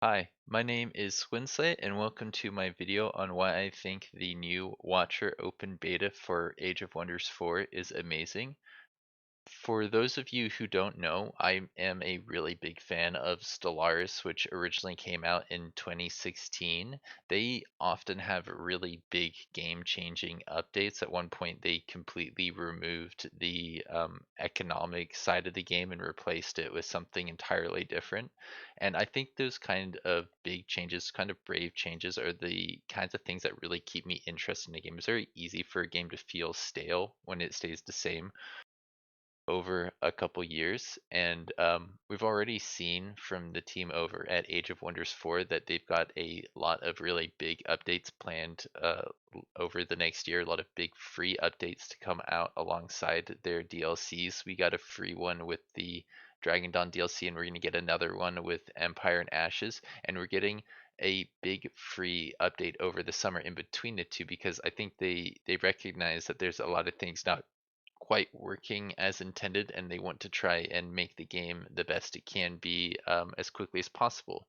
Hi, my name is Swinslate and welcome to my video on why I think the new Watcher open beta for Age of Wonders 4 is amazing. For those of you who don't know, I am a really big fan of Stellaris, which originally came out in 2016. They often have really big game-changing updates. At one point, they completely removed the economic side of the game and replaced it with something entirely different. And I think those kind of big changes, kind of brave changes, are the kinds of things that really keep me interested in a game. It's very easy for a game to feel stale when it stays the same over a couple years, and we've already seen from the team over at Age of Wonders 4 that they've got a lot of really big updates planned over the next year. A lot of big free updates to come out alongside their DLCs. We got a free one with the Dragon Dawn DLC, and we're going to get another one with Empire and Ashes, and we're getting a big free update over the summer in between the two because I think they recognize that there's a lot of things not quite working as intended, and they want to try and make the game the best it can be as quickly as possible.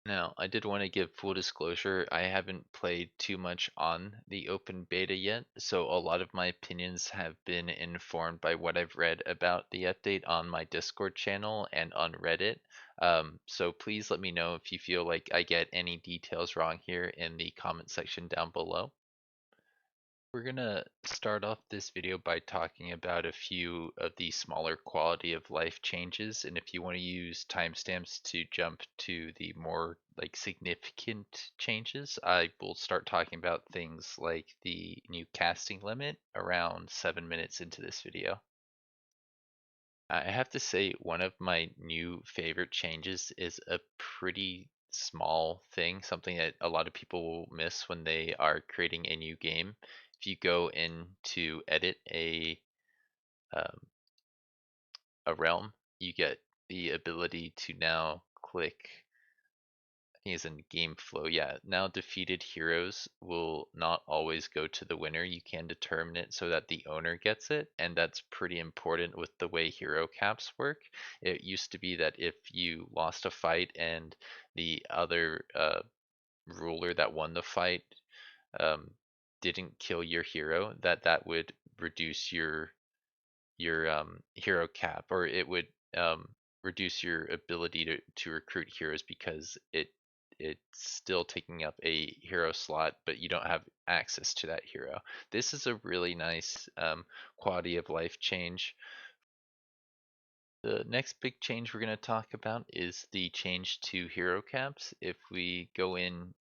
Now, I did want to give full disclosure. I haven't played too much on the open beta yet, so a lot of my opinions have been informed by what I've read about the update on my Discord channel and on Reddit. So please let me know if you feel like I get any details wrong here in the comment section down below. We're gonna start off this video by talking about a few of the smaller quality of life changes, and if you want to use timestamps to jump to the more like significant changes, I will start talking about things like the new casting limit around 7 minutes into this video. I have to say one of my new favorite changes is a pretty small thing, something that a lot of people will miss when they are creating a new game. If you go in to edit um, a realm, you get the ability to now click, I think it's in game flow. Yeah, now defeated heroes will not always go to the winner. You can determine it so that the owner gets it, and that's pretty important with the way hero caps work. It used to be that if you lost a fight and the other ruler that won the fight um, didn't kill your hero, that would reduce your hero cap, or it would um, reduce your ability to recruit heroes because it's still taking up a hero slot, but you don't have access to that hero. This is a really nice quality of life change. The next big change we're going to talk about is the change to hero caps. If we go in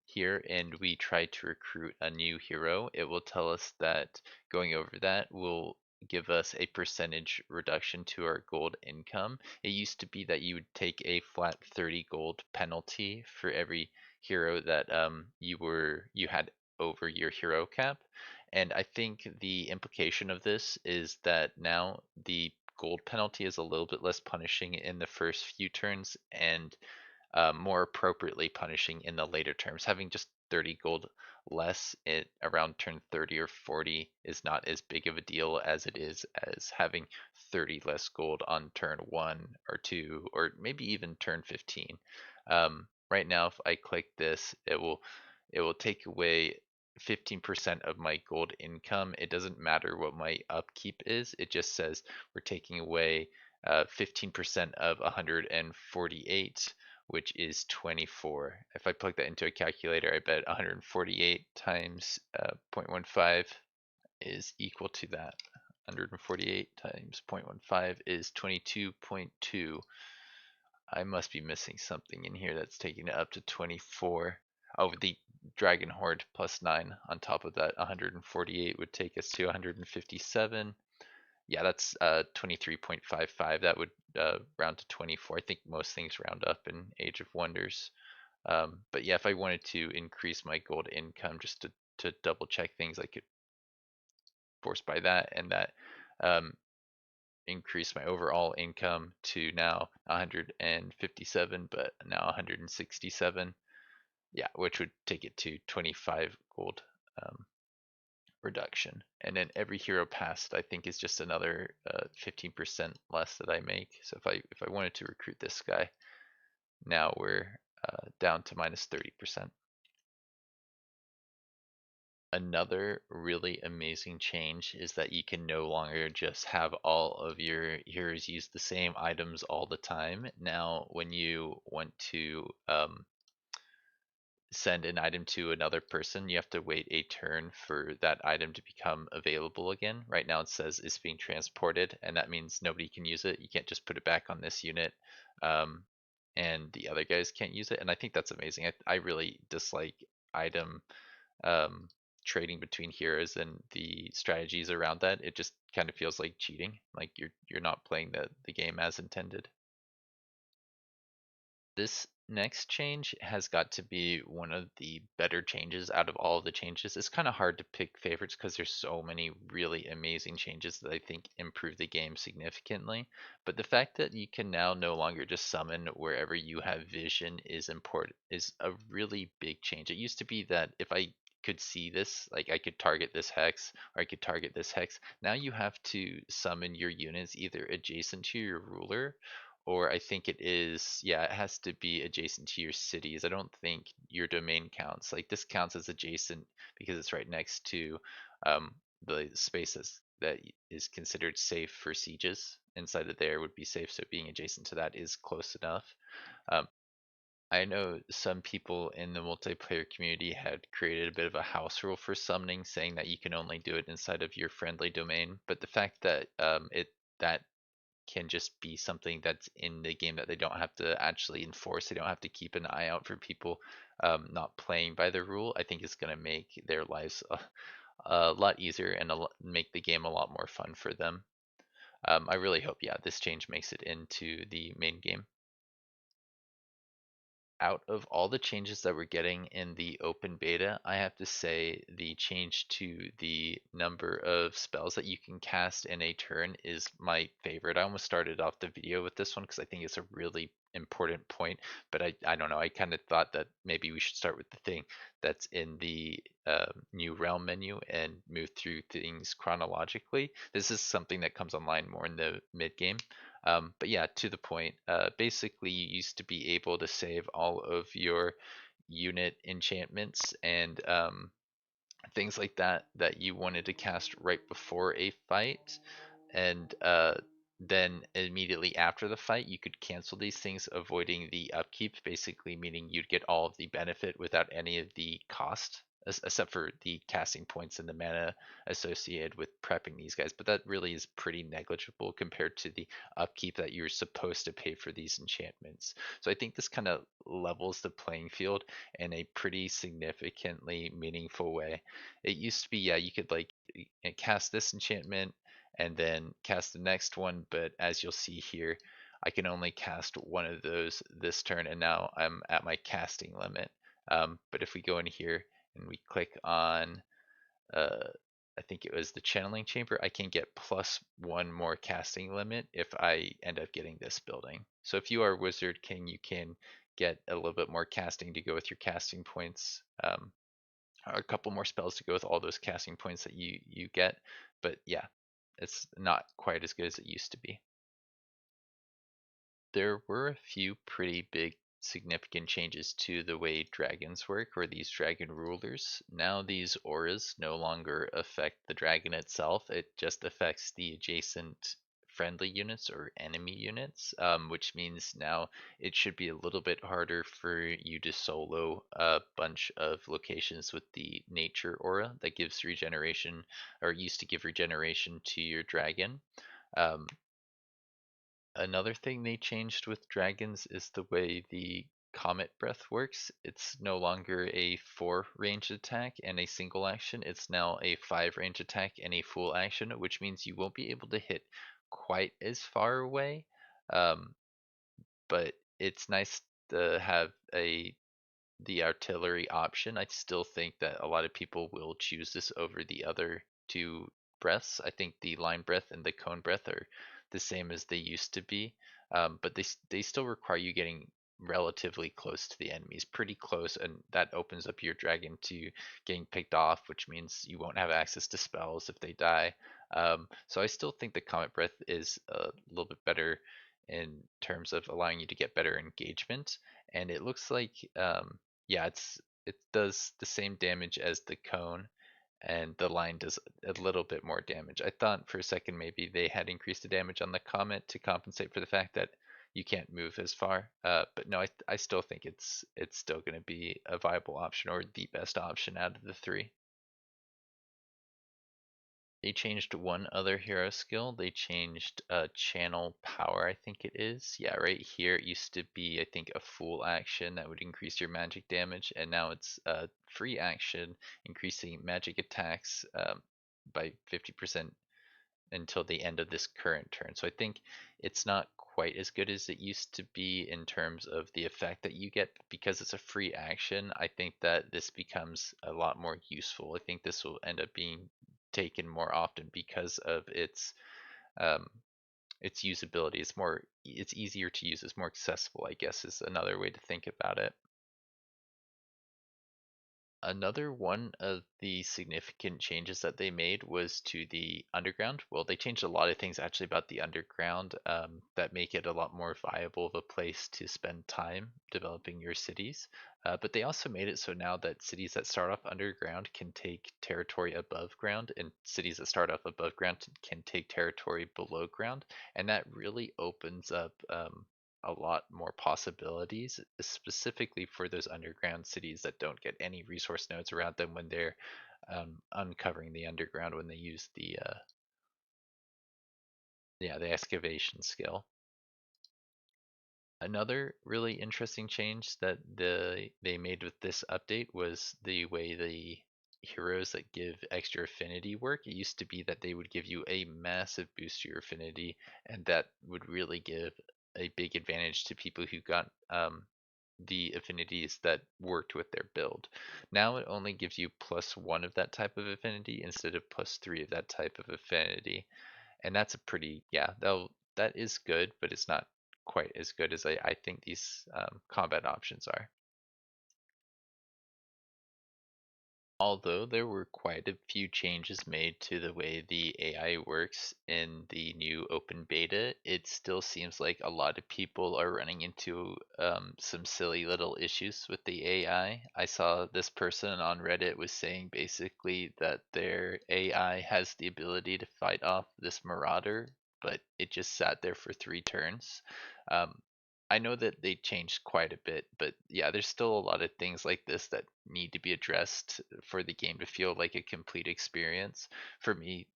here and we try to recruit a new hero, it will tell us that going over that will give us a percentage reduction to our gold income. It used to be that you would take a flat 30 gold penalty for every hero that you had over your hero cap. And I think the implication of this is that now the gold penalty is a little bit less punishing in the first few turns and more appropriately punishing in the later terms. Having just 30 gold less at around turn 30 or 40 is not as big of a deal as it is as having 30 less gold on turn 1 or 2 or maybe even turn 15. Right now, if I click this, it will take away 15% of my gold income. It doesn't matter what my upkeep is. It just says we're taking away 15% of 148, which is 24. If I plug that into a calculator, I bet 148 times 0.15 is equal to that. 148 times 0.15 is 22.2. I must be missing something in here that's taking it up to 24. Oh, the Dragon Horde plus 9 on top of that 148 would take us to 157. Yeah, that's 23.55. That would round to 24. I think most things round up in Age of Wonders. But yeah, if I wanted to increase my gold income just to double check things, I could force by that, and that um, increase my overall income to now 157, but now 167. Yeah, which would take it to 25 gold um, reduction. And then every hero passed, I think, is just another 15% less that I make. So if I wanted to recruit this guy, Now we're down to minus 30%. Another really amazing change is that you can no longer just have all of your heroes use the same items all the time. Now, when you want to send an item to another person, you have to wait a turn for that item to become available again. Right now it says it's being transported, and that means nobody can use it. You can't just put it back on this unit, um, and the other guys can't use it. And I think that's amazing. I really dislike item um, trading between heroes and the strategies around that. It just kind of feels like cheating. Like you're not playing the game as intended. This next change has got to be one of the better changes out of all of the changes. It's kind of hard to pick favorites because there's so many really amazing changes that I think improve the game significantly. But the fact that you can now no longer just summon wherever you have vision is a really big change. It used to be that if I could see this, like I could target this hex or I could target this hex. Now you have to summon your units either adjacent to your ruler, or I think it is, yeah, it has to be adjacent to your cities. I don't think your domain counts. Like this counts as adjacent because it's right next to um, the spaces that is considered safe for sieges. Inside of there would be safe, so being adjacent to that is close enough. Um, I know some people in the multiplayer community had created a bit of a house rule for summoning, saying that you can only do it inside of your friendly domain. But the fact that that can just be something that's in the game that they don't have to actually enforce. They don't have to keep an eye out for people not playing by the rule. I think is going to make their lives a lot easier and make the game a lot more fun for them. I really hope, yeah, this change makes it into the main game. Out of all the changes that we're getting in the open beta, I have to say the change to the number of spells that you can cast in a turn is my favorite. I almost started off the video with this one because I think it's a really important point, but I don't know. I kind of thought that maybe we should start with the thing that's in the new realm menu and move through things chronologically. This is something that comes online more in the mid game. But yeah, to the point, basically you used to be able to save all of your unit enchantments and things like that that you wanted to cast right before a fight, and then immediately after the fight you could cancel these things, avoiding the upkeep, basically meaning you'd get all of the benefit without any of the cost, except for the casting points and the mana associated with prepping these guys. But that really is pretty negligible compared to the upkeep that you're supposed to pay for these enchantments. So I think this kind of levels the playing field in a pretty significantly meaningful way. It used to be, yeah, you could like cast this enchantment and then cast the next one, but as you'll see here, I can only cast one of those this turn, and now I'm at my casting limit. But if we go in here and we click on, uh, I think it was the channeling chamber, I can get plus one more casting limit if I end up getting this building. So if you are Wizard King, you can get a little bit more casting to go with your casting points. A couple more spells to go with all those casting points that you get. But yeah, it's not quite as good as it used to be. There were a few pretty big significant changes to the way dragons work, or these dragon rulers. Now these auras no longer affect the dragon itself, it just affects the adjacent friendly units or enemy units, which means now it should be a little bit harder for you to solo a bunch of locations with the nature aura that gives regeneration, or used to give regeneration to your dragon. Um, Another thing they changed with dragons is the way the Comet Breath works. It's no longer a 4 range attack and a single action. It's now a 5 range attack and a full action, which means you won't be able to hit quite as far away. Um, but it's nice to have the artillery option. I still think that a lot of people will choose this over the other two breaths. I think the line breath and the cone breath are the same as they used to be, but they still require you getting relatively close to the enemies, pretty close, and that opens up your dragon to getting picked off, which means you won't have access to spells if they die. So I still think the Comet Breath is a little bit better in terms of allowing you to get better engagement. and it looks like yeah, it does the same damage as the cone, and the line does a little bit more damage. I thought for a second maybe they had increased the damage on the Comet to compensate for the fact that you can't move as far. But no, I still think it's still going to be a viable option or the best option out of the three. They changed one other hero skill. They changed channel power, I think it is. Yeah, right here it used to be, I think, a full action that would increase your magic damage, and now it's a free action, increasing magic attacks by 50% until the end of this current turn. So I think it's not quite as good as it used to be in terms of the effect that you get because it's a free action. I think that this becomes a lot more useful. I think this will end up being taken more often because of um, its usability. It's easier to use. It's more accessible, I guess, is another way to think about it. Another one of the significant changes that they made was to the underground. Well, they changed a lot of things actually about the underground that make it a lot more viable of a place to spend time developing your cities. But they also made it so now that cities that start off underground can take territory above ground, and cities that start off above ground can take territory below ground. And that really opens up a lot more possibilities, specifically for those underground cities that don't get any resource nodes around them when they're uncovering the underground when they use the yeah, the excavation skill. Another really interesting change that they made with this update was the way the heroes that give extra affinity work. It used to be that they would give you a massive boost to your affinity, and that would really give a big advantage to people who got the affinities that worked with their build. Now it only gives you +1 of that type of affinity instead of +3 of that type of affinity, and that's a pretty, yeah, that is good, but it's not quite as good as I think these combat options are. Although there were quite a few changes made to the way the AI works in the new open beta, it still seems like a lot of people are running into some silly little issues with the AI. I saw this person on Reddit was saying basically that their AI has the ability to fight off this marauder, but it just sat there for 3 turns. Um, I know that they changed quite a bit, but yeah, there's still a lot of things like this that need to be addressed for the game to feel like a complete experience. For me,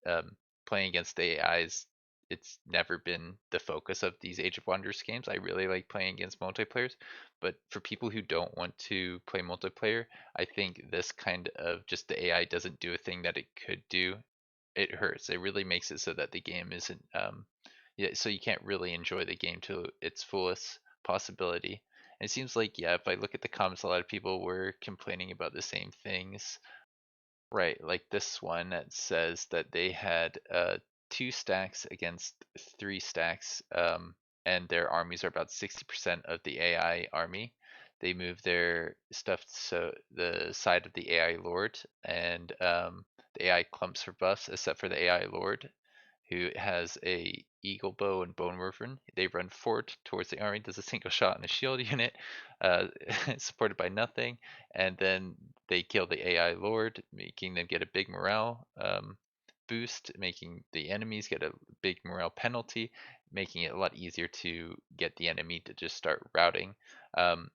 playing against the AIs, it's never been the focus of these Age of Wonders games. I really like playing against multiplayers, but for people who don't want to play multiplayer, I think this kind of just the AI doesn't do a thing that it could do. It hurts. It really makes it so that the game isn't yeah, so you can't really enjoy the game to its fullest possibility. And it seems like, yeah, if I look at the comments, a lot of people were complaining about the same things. Right, like this one that says that they had 2 stacks against 3 stacks, and their armies are about 60% of the AI army. They move their stuff so the side of the AI Lord, and the AI clumps for buffs, except for the AI Lord, who has a eagle bow and bone wyvern. They run forward towards the army, does a single shot on a shield unit, uh, supported by nothing, and then they kill the AI lord, making them get a big morale boost, making the enemies get a big morale penalty, making it a lot easier to get the enemy to just start routing,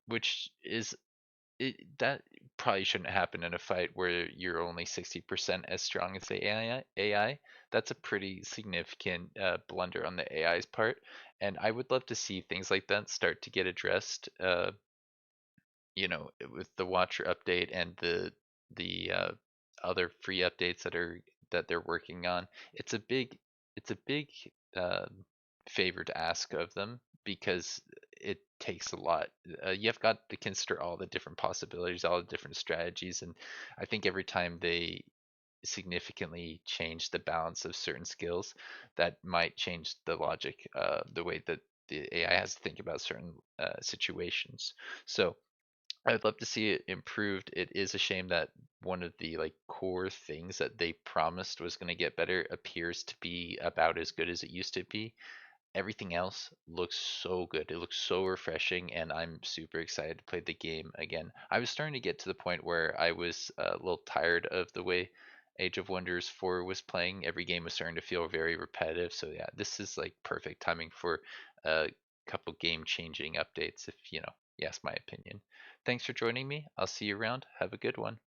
which is that probably shouldn't happen in a fight where you're only 60% as strong as the AI. That's a pretty significant blunder on the AI's part, and I would love to see things like that start to get addressed. With the Watcher update and the other free updates that they're working on. It's a big uh, favor to ask of them because it takes a lot. You've got to consider all the different possibilities, all the different strategies, and I think every time they significantly change the balance of certain skills, that might change the logic, the way that the AI has to think about certain situations. So I'd love to see it improved. It is a shame that one of the like core things that they promised was going to get better appears to be about as good as it used to be. everything else looks so good. It looks so refreshing, and I'm super excited to play the game again. I was starting to get to the point where I was a little tired of the way Age of Wonders 4 was playing. Every game was starting to feel very repetitive. So yeah, this is like perfect timing for a couple game changing updates if you ask my opinion. Thanks for joining me. I'll see you around. Have a good one.